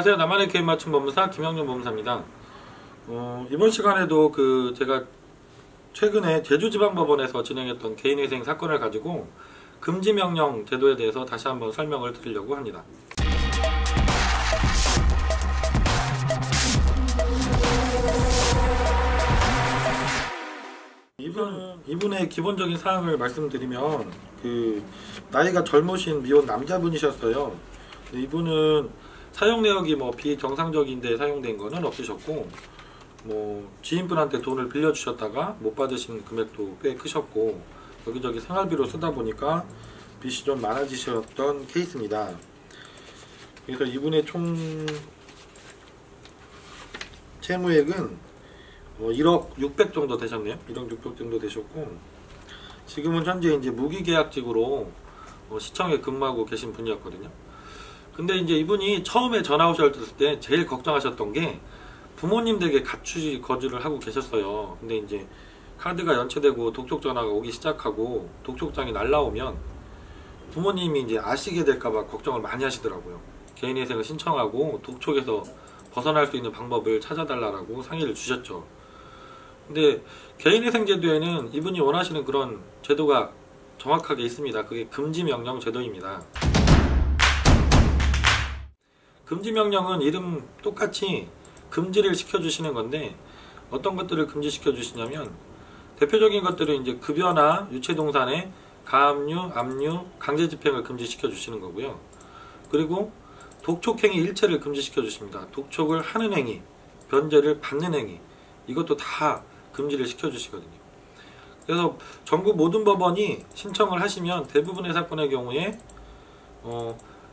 안녕하세요. 나만의 개인 맞춤 법무사 김영준 법무사입니다. 이번 시간에도 제가 최근에 제주지방법원에서 진행했던 개인회생 사건을 가지고 금지명령 제도에 대해서 다시 한번 설명을 드리려고 합니다. 이분의 기본적인 사항을 말씀드리면 나이가 젊으신 미혼 남자분이셨어요. 이분은 사용 내역이 비정상적인데 사용된 거는 없으셨고, 지인분한테 돈을 빌려주셨다가 못 받으신 금액도 꽤 크셨고, 여기저기 생활비로 쓰다 보니까 빚이 좀 많아지셨던 케이스입니다. 그래서 이분의 총 채무액은 1억 600 정도 되셨네요. 1억 600 정도 되셨고, 지금은 현재 이제 무기계약직으로 시청에 근무하고 계신 분이었거든요. 근데 이제 이분이 처음에 전화 오셨을 때 제일 걱정하셨던 게 부모님 댁에 같이 거주를 하고 계셨어요. 근데 이제 카드가 연체되고 독촉 전화가 오기 시작하고 독촉장이 날라오면 부모님이 이제 아시게 될까봐 걱정을 많이 하시더라고요. 개인회생을 신청하고 독촉에서 벗어날 수 있는 방법을 찾아달라고 상의를 주셨죠. 근데 개인회생 제도에는 이분이 원하시는 그런 제도가 정확하게 있습니다. 그게 금지명령 제도입니다. 금지명령은 이름 똑같이 금지를 시켜주시는 건데, 어떤 것들을 금지시켜 주시냐면, 대표적인 것들은 이제 급여나 유체동산의 가압류, 압류, 강제집행을 금지시켜 주시는 거고요. 그리고 독촉행위 일체를 금지시켜 주십니다. 독촉을 하는 행위, 변제를 받는 행위, 이것도 다 금지를 시켜 주시거든요. 그래서 전국 모든 법원이 신청을 하시면 대부분의 사건의 경우에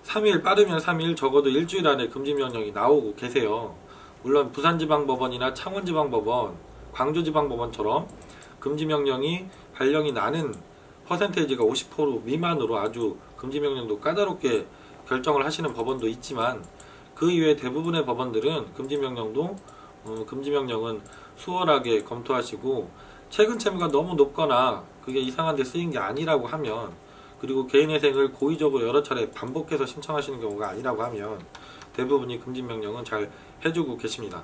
3일, 빠르면 3일, 적어도 일주일 안에 금지명령이 나오고 계세요. 물론 부산지방법원이나 창원지방법원, 광주지방법원처럼 금지명령이 발령이 나는 퍼센테이지가 50% 미만으로 아주 금지명령도 까다롭게 결정을 하시는 법원도 있지만, 그 이외 대부분의 법원들은 금지명령은 수월하게 검토하시고, 최근 채무가 너무 높거나 그게 이상한 데 쓰인 게 아니라고 하면, 그리고 개인회생을 고의적으로 여러 차례 반복해서 신청하시는 경우가 아니라고 하면 대부분이 금지명령은 잘 해주고 계십니다.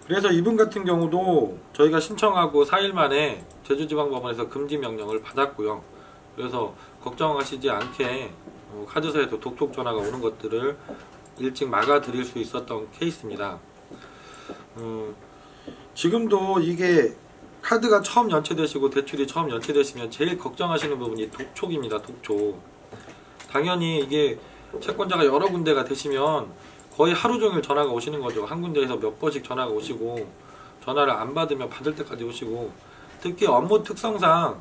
그래서 이분 같은 경우도 저희가 신청하고 4일 만에 제주지방법원에서 금지명령을 받았고요. 그래서 걱정하시지 않게 카드사에서 독촉 전화가 오는 것들을 일찍 막아 드릴 수 있었던 케이스입니다. 지금도 이게 카드가 처음 연체되시고 대출이 처음 연체되시면 제일 걱정하시는 부분이 독촉입니다. 독촉. 당연히 이게 채권자가 여러 군데가 되시면 거의 하루 종일 전화가 오시는 거죠. 한 군데에서 몇 번씩 전화가 오시고, 전화를 안 받으면 받을 때까지 오시고, 특히 업무 특성상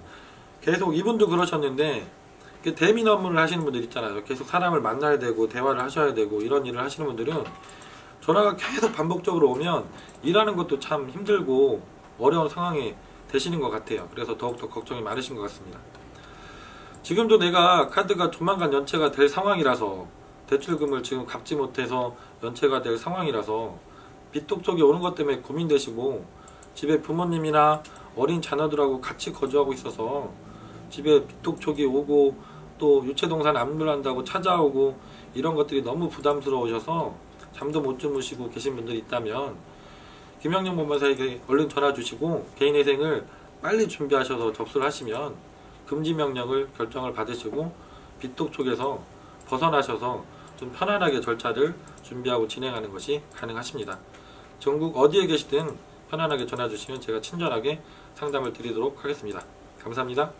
계속 이분도 그러셨는데, 대민 업무를 하시는 분들 있잖아요. 계속 사람을 만나야 되고 대화를 하셔야 되고 이런 일을 하시는 분들은 전화가 계속 반복적으로 오면 일하는 것도 참 힘들고 어려운 상황에 되시는 것 같아요. 그래서 더욱더 걱정이 많으신 것 같습니다. 지금도 내가 카드가 조만간 연체가 될 상황이라서, 대출금을 지금 갚지 못해서 연체가 될 상황이라서 빚독촉이 오는 것 때문에 고민되시고, 집에 부모님이나 어린 자녀들하고 같이 거주하고 있어서 집에 빚독촉이 오고 또 유체동산 압류한다고 찾아오고 이런 것들이 너무 부담스러우셔서 잠도 못 주무시고 계신 분들이 있다면 김영준 법무사에게 얼른 전화 주시고 개인회생을 빨리 준비하셔서 접수를 하시면 금지명령을 결정을 받으시고 빚독촉에서 벗어나셔서 좀 편안하게 절차를 준비하고 진행하는 것이 가능하십니다. 전국 어디에 계시든 편안하게 전화 주시면 제가 친절하게 상담을 드리도록 하겠습니다. 감사합니다.